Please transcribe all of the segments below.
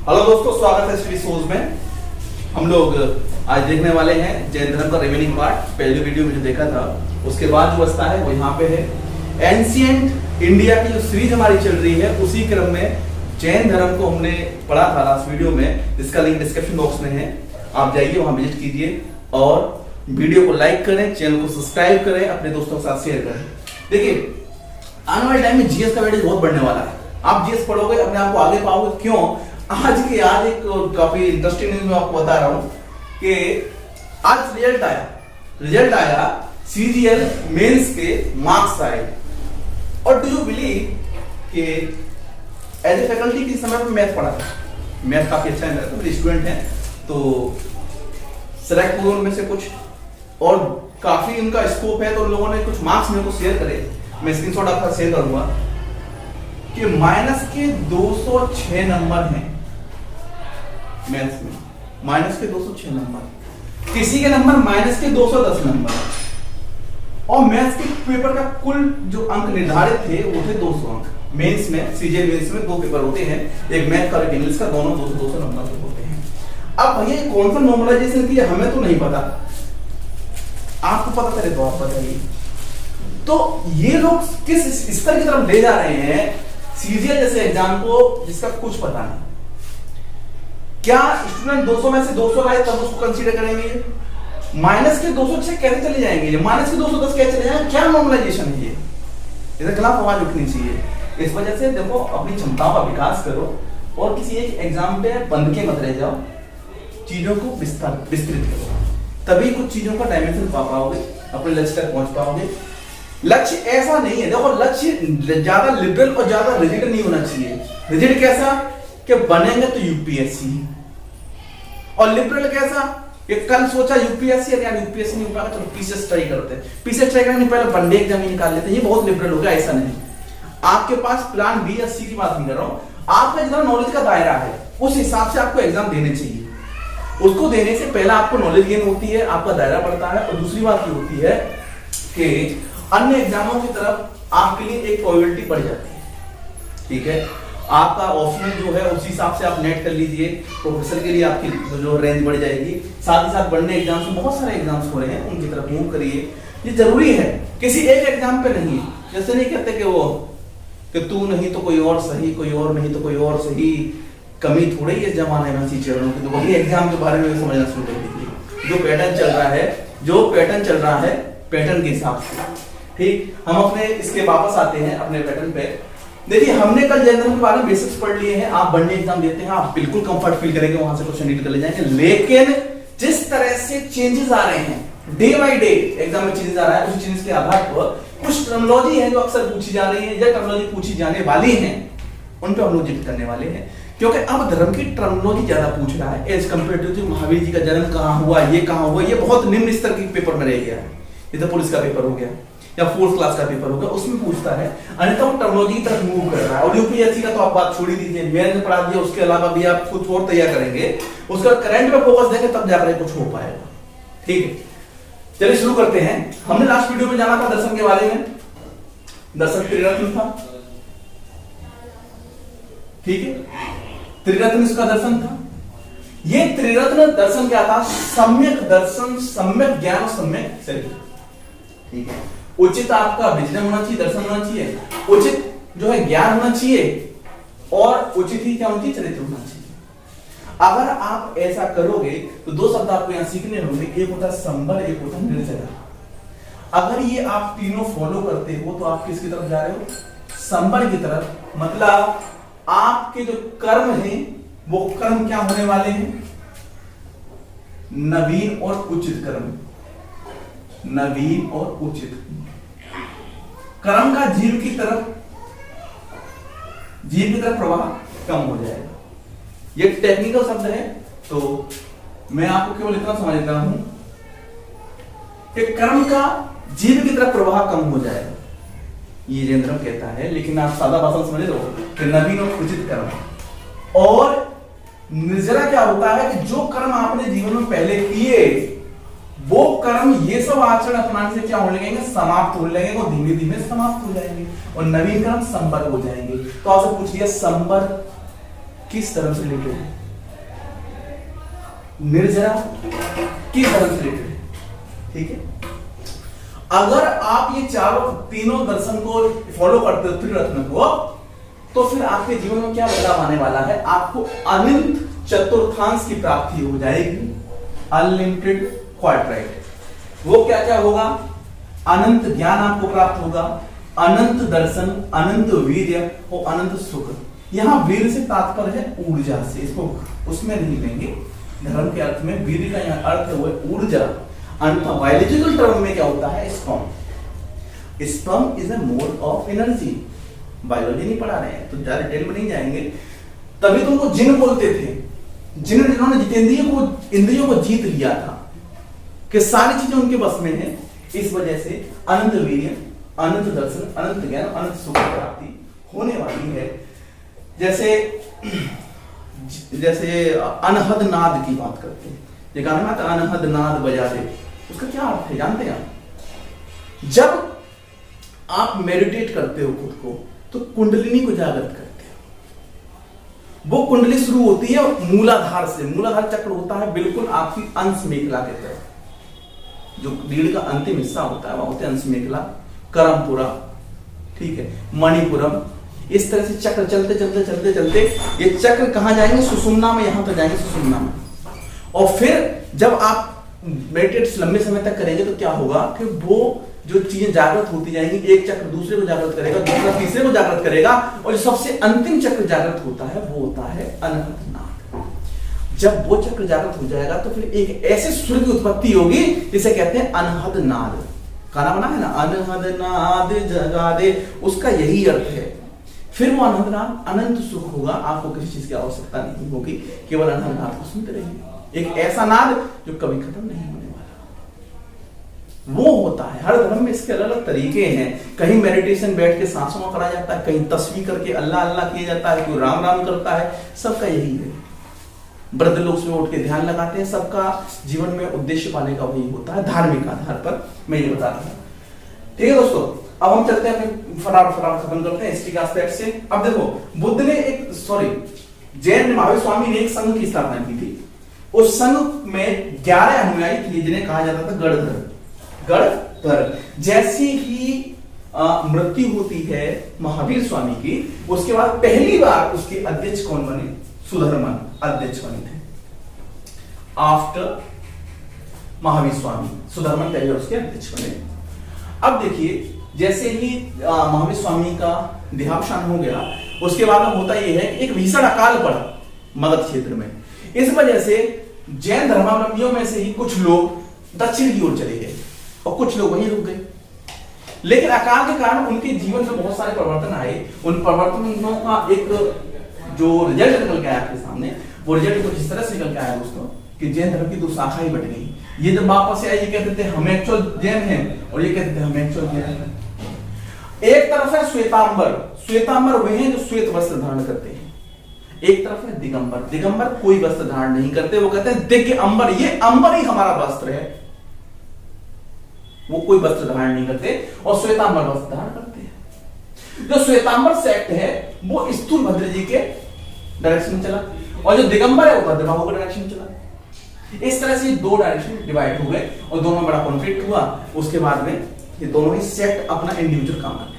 Hello दोस्तों, स्वागत है श्री सोज में। हम लोग आज देखने वाले हैं जैन धर्म का रिमेनिंग पार्ट। पहले वीडियो में जो देखा था उसके बाद जो बचता है वो यहाँ पे है। एंशिएंट इंडिया की जो सीरीज हमारी चल रही है उसी क्रम में जैन धर्म को हमने पढ़ा था लास्ट वीडियो में, जिसका लिंक डिस्क्रिप्शन बॉक्स में है। आप जाइए वहां विजिट कीजिए और वीडियो को लाइक करें, चैनल को सब्सक्राइब करें, अपने दोस्तों के साथ शेयर करें। देखिए, आने वाले टाइम में जीएस का वेटेज बहुत बढ़ने वाला है। आप जीएस पढ़ोगे अपने आप को आगे पाओगे। क्यों? आज एक काफी इंटरेस्टिंग न्यूज मैं आपको बता रहा हूं कि आज रिजल्ट आया सीजीएल मेंस के मार्क्स आए। और डू यू बिलीव कि एज ए फैकल्टी किस समय पे मैथ पढ़ा था, मैथ काफी अच्छा है मेरा, तो मेरे स्टूडेंट हैं तो सेलेक्ट हुए उनमें से कुछ, और काफी उनका स्कोप है, तो उन लोगों ने कुछ मार्क्स मेरे को शेयर करे। मैं स्क्रीनशॉट आपका शेयर करूंगा कि माइनस के 206 नंबर हैं मैथ्स में, माइनस के 206 नंबर। किसी के नंबर माइनस के 210 नंबर, और मैथ्स के पेपर का कुल जो अंक निर्धारित थे वो थे 200 अंक। मेंस में, सीजीएल मेंस में 2 पेपर होते हैं, एक मैथ का और एक इंग्लिश का, दोनों 200 नंबर के होते हैं। अब भैया कौन सा नॉर्मलाइजेशन किया हमें तो नहीं पता, आपको पता चले तो आप बताइए। तो ये लोग किस स्तर की तरफ ले जा रहे हैं सीजीएल जैसे एग्जाम को, जिसका कुछ पता नहीं। क्या स्टूडेंट 200 में से 200 लाए तब उसको कंसीडर करेंगे? माइनस के 206 कैसे चले जाएंगे? माइनस के 210 कैसे चले जाएंगे? क्या नॉर्मलाइजेशन है ये? इसके खिलाफ आवाज उठनी चाहिए। इस वजह से देखो, अपनी क्षमताओं का विकास करो और किसी एक एग्जाम पे बंद के मत रह जाओ, चीजों को विस्तृत करो, तभी कुछ चीजों का डायमेंशन पा पाओगे, अपने लक्ष्य तक पहुंच पाओगे। लक्ष्य ऐसा नहीं है, देखो लक्ष्य ज्यादा लिबरल और ज्यादा रिजिड नहीं होना चाहिए। रिजिड कैसा कि बनेंगे तो यूपीएससी, और लिबरल कैसा कि कल सोचा यूपीएससी या यूपीएससी नहीं हो पाएगा तो पीसीएस ट्राई करते हैं, पीसीएस ट्राई करने पहले वनडे एग्जाम निकाल लेते हैं। ये बहुत लिबरल हो गया, ऐसा नहीं। आपके पास प्लान बी या सी की बात नहीं कर रहा हूं, आपका जितना नॉलेज का दायरा है उस हिसाब से आपको एग्जाम देने चाहिए। उसको देने से पहले आपको नॉलेज गेन होती है, आपका दायरा बढ़ता है, और दूसरी बात ये होती है कि अन्य एग्जामों की तरफ आपके लिए एक प्रोबेबिलिटी बढ़ जाती है। ठीक है, आपका ऑप्शनल जो है उसी हिसाब से आप नेट कर लीजिए, प्रोफेसर के लिए आपकी जो रेंज बढ़ जाएगी। साथ ही साथ बढ़ने एग्जाम्स में बहुत सारे एग्जाम्स हो रहे हैं, उनकी तरफ मूव करिए। ये जरूरी है, किसी एक एग्जाम पे नहीं। जैसे नहीं कहते कि वो कि तू नहीं तो कोई और सही, कोई और नहीं तो कोई और सही, कमी थोड़ी है इस जमाने में टीचरों की। तो वही एग्जाम के बारे में समझना शुरू कर दीजिए। जो पैटर्न चल रहा है पैटर्न के हिसाब से। ठीक, हम अपने इसके वापस आते हैं अपने पैटर्न पे। देखिए, हमने कल जैन धर्म के बारे में बेसिक्स पढ़ लिए हैं। आप बनने एग्जाम देते हैं, आप बिल्कुल कंफर्ट फील करेंगे, वहां से क्वेश्चन रीड कर ले जाएंगे। लेकिन जिस तरह से चेंजेस आ रहे हैं डे बाय डे, एग्जाम में चेंजेस आ रहा है, उस चेंजेस के आधार पर कुछ टर्मिनोलॉजी है जो अक्सर पूछी जा रही है या टर्मिनोलॉजी पूछी जाने वाली है, उन पे हम लोग जिक्र करने वाले हैं। क्योंकि अब धर्म की टर्मिनोलॉजी ज्यादा पूछ रहा है as compare to Mahavir ji का जन्म कहां हुआ, ये कहां हुआ। ये बहुत निम्न स्तर के पेपर में रह गया है। ये तो पुलिस का पेपर हो गया या 4th क्लास का पेपर होगा, उसमें पूछता है, अन्यथा वो टर्मिनोलॉजी की तरफ मूव कर रहा है। और यूपीएससी का तो आप बात छोड़ ही दीजिए, मैंने पढ़ा दिया, उसके अलावा भी आप कुछ और तैयार करेंगे, उसका करंट पे फोकस देंगे तब जाकर कुछ हो पाएगा। ठीक है, चलिए शुरू करते हैं। हमने लास्ट वीडियो में जाना था दर्शन के बारे में। दर्शन त्रिरत्न था, ठीक है, त्रिरत्न इसका दर्शन था। ये त्रिरत्न दर्शन क्या था? सम्यक दर्शन, सम्यक ज्ञान, सम्यक शरीर। ठीक है, उचित आपका विजडम होना चाहिए, दर्शन होना चाहिए, उचित जो है ज्ञान होना चाहिए, और उचित ही क्या होना चाहिए? चरित्र होना चाहिए। अगर आप ऐसा करोगे तो 2 शब्द आपको यहां सीखने होंगे, एक होता है संबर, एक होता है निर्जरा। अगर ये आप तीनों फॉलो करते हो तो आप किसकी तरफ जा रहे हो? संबर की तरफ। मतलब आपके जो कर्म हैं वो कर्म क्या होने वाले हैं? नवीन और उचित कर्म। नवीन और उचित कर्म का जीव की तरफ प्रवाह कम हो जाएगा। ये टेक्निकल शब्द है, तो मैं आपको केवल इतना समझ देता हूं कि कर्म का जीव की तरफ प्रवाह कम हो जाएगा, ये जैन धर्म कहता है। लेकिन आप सादा भाषा समझ लो कि नवीन और उचित कर्म। और निर्जरा क्या होता है कि जो कर्म आपने जीवन में पहले किए वो कर्म, ये सब आचरण अपनाने से क्या होने लगेंगे? समाप्त होने लगेंगे, और धीमे धीमे समाप्त हो जाएंगे, और नवीन कर्म संबर हो जाएंगे। तो आपसे पूछ लिया संबर किस तरह से रिलेटेड है? निर्जरा किस धर्म से रिलेटेड है, ठीक है। अगर आप ये चारों तीनों दर्शन को फॉलो करते हो त्रिरत्न को, तो फिर आपके जीवन में क्या बदलाव आने वाला है, आपको अनंत चतुर्थांश की प्राप्ति हो जाएगी, अनलिमिटेड क्वाड्राइट। वो क्या क्या होगा, अनंत ज्ञान आपको प्राप्त होगा, अनंत दर्शन, अनंत वीर्य और अनंत सुख। यहां वीर से तात्पर्य है ऊर्जा से, इसको उसमें नहीं लेंगे, धर्म के अर्थ में वीर का यहाँ अर्थ है वो ऊर्जा। बायोलॉजिकल टर्म में क्या होता है, sperm. Sperm is a mode of energy. Biology नहीं पढ़ा रहे हैं तो ज्यादा डिटेल में नहीं जाएंगे। तभी तो उनको जिन बोलते थे, जिन्होंने इंद्रियों को जीत लिया था कि सारी चीजें उनके बस में है। इस वजह से अनंत वीर्य, अनंत दर्शन, अनंत ज्ञान, अनंत सुख की प्राप्ति होने वाली है। जैसे अनहद नाद की बात करते हैं, ये गाना में आता अनहद नाद बजा दे, उसका क्या अर्थ है जानते हैं आप? जब आप मेडिटेट करते हो खुद को, तो कुंडलिनी को जागृत करते हो। वो कुंडली शुरू होती है मूलाधार से। मूलाधार चक्र होता है बिल्कुल आपकी अंश मेखला के तरफ, जो रीढ़ का अंतिम हिस्सा होता है वह होते हैं अंश मेखला, करमपुरा, ठीक है, मणिपुरम। इस तरह से चक्र चलते चलते चलते चलते ये चक्र कहां जाएंगे, सुषुम्ना में, यहां तक जाएंगे सुषुम्ना में। और फिर जब आप मेडिटेट लंबे समय तक करेंगे तो क्या होगा कि वो जो चीजें जागृत होती जाएंगी, एक चक्र दूसरे को जागृत करेगा, दूसरा तीसरे को जागृत करेगा, और जो सबसे अंतिम चक्र जागृत होता है वो होता है अनहद नाद। जब वो चक्र जागृत हो जाएगा तो फिर एक ऐसे सुर की उत्पत्ति होगी जिसे कहते हैं अनहद नाद। गाना बना है ना, अनहद नाद जगा दे, उसका यही अर्थ है। फिर वो अनहद नाद अनंत सुख होगा, आपको किसी चीज की आवश्यकता नहीं होगी, केवल अनहद नाद को सुनते रहिए। एक ऐसा नाद जो कभी खत्म नहीं होने वाला, वो होता है। हर धर्म में इसके अलग अलग तरीके हैं। कहीं मेडिटेशन बैठ के सांसों में कराया जाता है, कहीं तस्वीर करके अल्लाह अल्लाह किया जाता है, कोई राम राम करता है। सबका यही है, वृद्ध लोग सुबह उठ के ध्यान लगाते हैं। सबका जीवन में उद्देश्य पाने का वही होता है, धार्मिक आधार पर मैं ये बता रहा हूं। ठीक है दोस्तों, अब हम चलते हैं अपने फटाफट खत्म करते हैं हिस्ट्री के एस्पेक्ट से। अब देखो, बुद्ध ने जैन महावीर स्वामी ने एक संघ की स्थापना की थी। उस संघ में 11 अनुयायी थे जिन्हें कहा जाता था गणधर। जैसी ही मृत्यु होती है महावीर स्वामी की, उसके बाद पहली बार उसके अध्यक्ष कौन बने, सुधर्मन अध्यक्ष बने थे। आफ्टर महावीर स्वामी सुधर्मन पहले उसके अध्यक्ष बने। अब देखिए, जैसे ही महावीर स्वामी का देहावसान हो गया, उसके बाद में होता यह है कि एक भीषण अकाल पड़ा मगध क्षेत्र में। इस वजह से जैन धर्मावलंबियों में से ही कुछ लोग दक्षिण की ओर चले गए और कुछ लोग वहीं रुक गए। लेकिन अकाल के कारण उनके जीवन में बहुत सारे परिवर्तन आए। उन परिवर्तनों का एक जो रिजल्ट निकल के आया आपके सामने, वो रिजल्ट कुछ इस तरह से निकल के आया दोस्तों कि जैन धर्म की दो शाखा ही बट गई। ये जब वापस आए, ये कहते थे हम एक्चुअल जैन हैं, और ये कहते थे हम एक्चुअल जैन हैं। एक तरफ है श्वेतांबर वे हैं जो श्वेत वस्त्र धारण करते हैं। एक तरफ है दिगंबर कोई वस्त्र धारण नहीं करते, वो कहते हैं दिव्य अंबर, ये अंबर ही हमारा वस्त्र है। वो कोई वस्त्र धारण नहीं करते और श्वेतांबर वस्त्र धारण करते हैं। जो श्वेतांबर सेक्ट है वो स्थूल भद्र जी के डायरेक्शन में चला, और जो दिगंबर है वो भद्रबाहु के डायरेक्शन में चला। इस तरह से दो डायरेक्शन डिवाइड हो गए और दोनों में बड़ा कॉन्फ्लिक्ट हुआ। उसके बाद में ये दोनों ही सेक्ट अपना इंडिविजुअल काम करने लगे।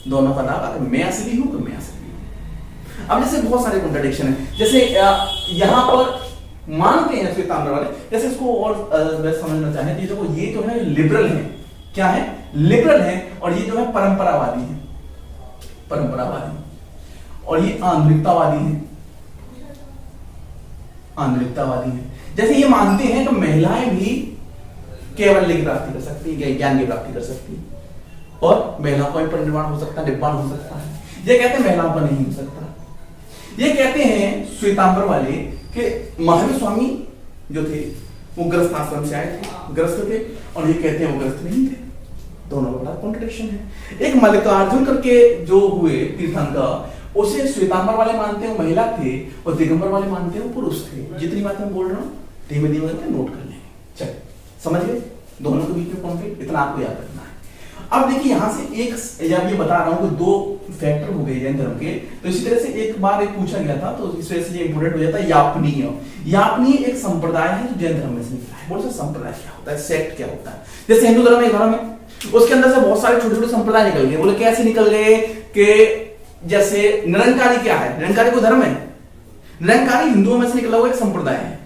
दोनों का दावा मैं असली हूं तो मैं असली हूं। अब जैसे बहुत सारे कॉन्ट्रडिक्शन है, जैसे यहां पर मानते हैं श्वेतांबर वाले, जैसे इसको और समझना चाहें तो देखो, ये जो है लिबरल है, क्या है, लिबरल है, और ये जो है परंपरावादी है, और ये आंतरिकतावादी है। जैसे ये मानते हैं कि महिलाएं भी कैवल्य की प्राप्ति कर सकती है, ज्ञान की प्राप्ति कर सकती है, और महिलाओं का भी परिनिर्वाण हो सकता है, निर्वाण हो सकता है। ये कहते हैं महिलाओं का नहीं हो सकता। ये कहते हैं श्वेतांबर वाले कि महावीर स्वामी जो थे वो ग्रस्त आश्रम से आए थे, ग्रस्त थे, और ये कहते हैं वो ग्रस्त नहीं थे। दोनों का बड़ा कॉन्ट्रडिक्शन है। एक मल्लिकार्जुन करके जो हुए तीर्थंकर, उसे श्वेतांबर वाले मानते हैं वो महिला थे, और दिगंबर वाले मानते हैं वो पुरुष थे। जितनी बात मैं बोल रहा हूँ धीमे धीमे करके नोट कर लेंगे। चल समझ गए, दोनों के बीच में कॉन्फ्लिक्ट, इतना आपको याद रखना है। अब देखिए यहां से एक, जब ये बता रहा हूं कि दो फैक्टर हो गए जैन धर्म के, तो इसी तरह से एक बार एक पूछा गया था, तो इस वजह से ये इंपोर्टेंट हो जाता है यापनीय। यापनीय एक संप्रदाय है जो जैन धर्म में से निकला है। बोल सकते संप्रदाय क्या होता है, सेक्ट क्या होता है। जैसे हिंदू धर्म एक धर्म है, उसके अंदर से बहुत सारे छोटे छोटे संप्रदाय निकल गए। बोले कैसे निकल गए कि जैसे निरंकारी क्या है, निरंकारी कोई धर्म है? निरंकारी हिंदुओं में से निकला हुआ एक संप्रदाय है।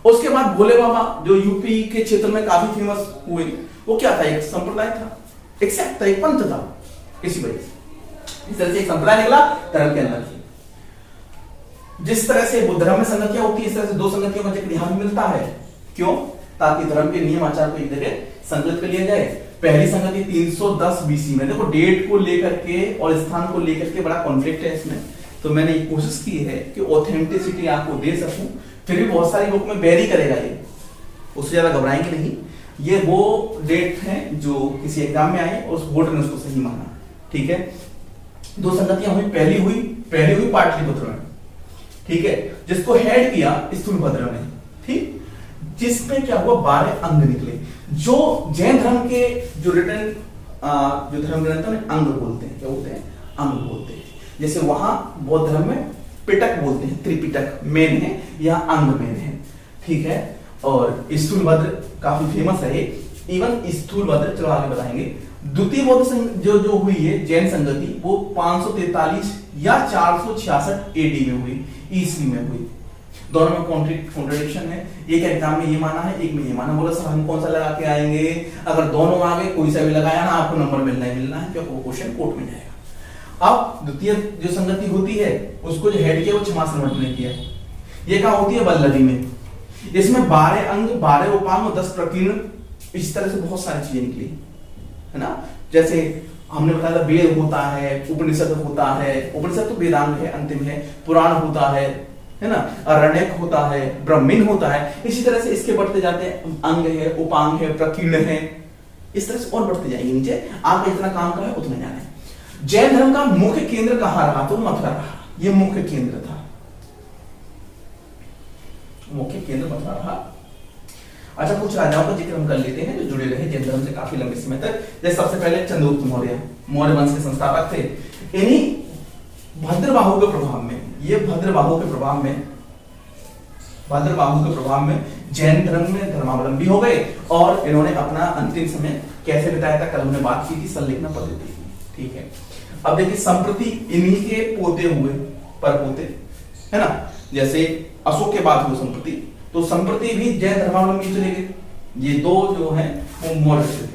उसके बाद भोले बाबा जो यूपी के क्षेत्र में काफी फेमस हुए, वो क्या था? एक संप्रदाय था, एक सेक्ट था, एक पंथ था। इसी वजह से इस तरह से एक संप्रदाय निकला धर्म के अंदर। जिस तरह से बुद्ध धर्म में संगतियां होती है, इस तरह से दो संगतियों का जिक्र यहां भी मिलता है। क्यों? ताकि धर्म के नियम आचार को एक जगह संकलित कर लिया जाए। पहली संगति 310 बीसी में, देखो डेट को लेकर के और स्थान को लेकर के बड़ा कॉन्फ्लिक्ट है इसमें, तो मैंने ये कोशिश की है कि ऑथेंटिसिटी आपको दे सकूं। फिर भी बहुत सारी बुक में वेरी करेगा ये, उससे ज्यादा घबराएंगे नहीं। ये वो डेट है जो किसी एग्जाम में आए और उस बोर्ड ने उसको सही माना। ठीक है, दो संगतियां हुई। पहली हुई पाटलिपुत्र में, ठीक है, जिसको हेड किया स्थूलभद्र ने। ठीक, जिसमें क्या हुआ, 12 अंग निकले। जो जैन धर्म के जो रिटर्न जो धर्म ग्रंथों में अंग बोलते हैं, क्या बोलते हैं? अंग बोलते हैं। जैसे वहां बौद्ध धर्म में पिटक बोलते हैं, त्रिपिटक मेन है, यहाँ अंग मेन है। ठीक है, और स्थूलभद्र काफी फेमस है। इवन स्थूलभद्र, चलो आगे बताएंगे। द्वितीय बौद्ध जो हुई है जैन संगति, वो 543 या 466 एडी में हुई, ईस्वी में हुई। दोनों में कॉन्ट्रडिक्शन है। एक एग्जाम में ये माना है, एक में ये माना। बोला सर हम कौन सा लगा के आएंगे? अगर दोनों आ गए, कोई सा भी लगाया ना, आपको नंबर मिलना है, क्योंकि वो क्वेश्चन कोर्ट में जाएगा। अब द्वितीय जो संगति होती है, उसको जो हेड किया वो क्षमासन मठ ने किया। ये कहां होती है? बल्लरी में। इसमें 12 अंग, 12 उपांग और 10 प्रकीर्ण, इस तरह से बहुत सारी चीजें निकली है ना। जैसे हमने बताया वेद होता है, उपनिषद होता है, उपनिषद तो वेदांग है, अंतिम है, पुराण होता है ना, अरण्यक होता है, ब्रह्मीण होता है। इसी तरह से इसके बढ़ते जाते हैं, अंग है, उपांग है, प्रकीर्ण है, इस तरह से और बढ़ते जाएंगे नीचे। आपका जितना काम का है उतना जाने। जैन धर्म का मुख्य केंद्र कहां रहा? तो मथुरा रहा। यह मुख्य केंद्र था, मुख्य केंद्र मथुरा रहा। अच्छा, कुछ राजाओं का जिक्र हम कर लेते हैं जो जुड़े रहे जैन धर्म से काफी लंबे समय तक। जैसे सबसे पहले चंद्रगुप्त मौर्य, मौर्य वंश के संस्थापक थे। इन्हीं भद्रबाहु के प्रभाव में, ये भद्रबाहु के प्रभाव में जैन धर्म में धर्मावलंबी हो गए और इन्होंने अपना अंतिम समय कैसे बिताया था? कल हमने बात की थी संलेखना पद्धति। ठीक है, अब देखिए संप्रति इन्हीं के पोते हुए, परपोते है ना। जैसे अशोक के बाद हुए संप्रति, तो संप्रति भी जैन धर्मावलंबी चले गए। ये दो जो हैं वो मौर्य से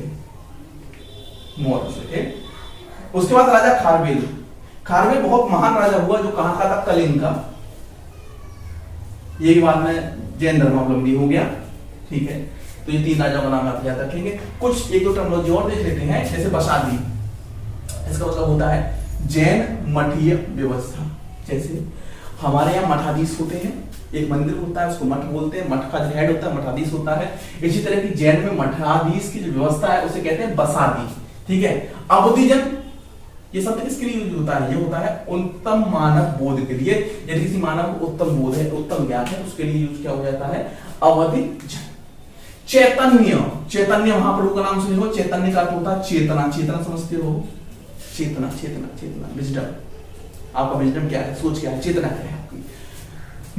थे। उसके बाद राजा खारवेल। खारवेल बहुत महान राजा हुआ, जो कहां का था? कलिंग का। ये भी बाद में जैन धर्मावलंबी हो गया। ठीक है, तो ये 3 राजाओं का नाम आप याद रखेंगे। कुछ एक दो टर्मिनोलॉजी और देख लेते हैं। जैसे बसादी, इसका मतलब होता है जैन मठीय व्यवस्था। जैसे हमारे यहाँ मठाधीश होते हैं, एक मंदिर होता है उसको मठ बोलते हैं, मठ का जो हेड होता है मठाधीश होता है। इसी तरह की जैन में मठाधीश की जो व्यवस्था है उसे कहते हैं बसादी। ठीक है, अवधिजन, ये शब्द किसके लिए यूज होता है? ये होता है उत्तम मानव बोध के लिए। यदि किसी मानव को उत्तम बोध है, उत्तम ज्ञान है, उसके लिए यूज क्या हो जाता है? अवधिजन। चैतन्य महाप्रभु का नाम सुने हो। चैतन्य का अर्थ होता है चेतना। चेतना समझते हो? चेतना, विजडम। आपका विजडम क्या है? सोच क्या है? चेतना क्या है आपकी?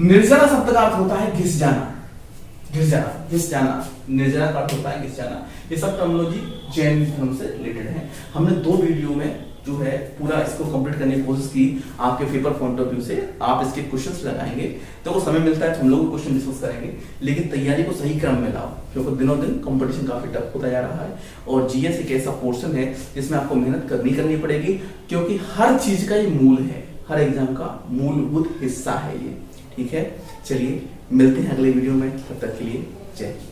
निर्जना शब्द का अर्थ होता है घिस जाना। निर्जना का अर्थ होता है घिस जाना। ये सब टर्मिनोलॉजी जैन धर्म से रिलेटेड है। हमने 2 वीडियो में जो है पूरा इसको कंप्लीट करने की कोशिश की। आपके पेपर पॉइंट ऑफ व्यू से आप इसके क्वेश्चंस लगाएंगे, तो वो समय मिलता है तो हम लोग क्वेश्चन डिस्कस करेंगे। लेकिन तैयारी को सही क्रम में लाओ, क्योंकि दिनों दिन कंपटीशन काफी टफ होता जा रहा है। और जीएस एक ऐसा पोर्शन है जिसमें आपको मेहनत करनी पड़ेगी, क्योंकि हर चीज का ये मूल है, हर एग्जाम का मूलभूत हिस्सा है ये। ठीक है, चलिए मिलते हैं अगले वीडियो में, तब तक के लिए जय हिंद।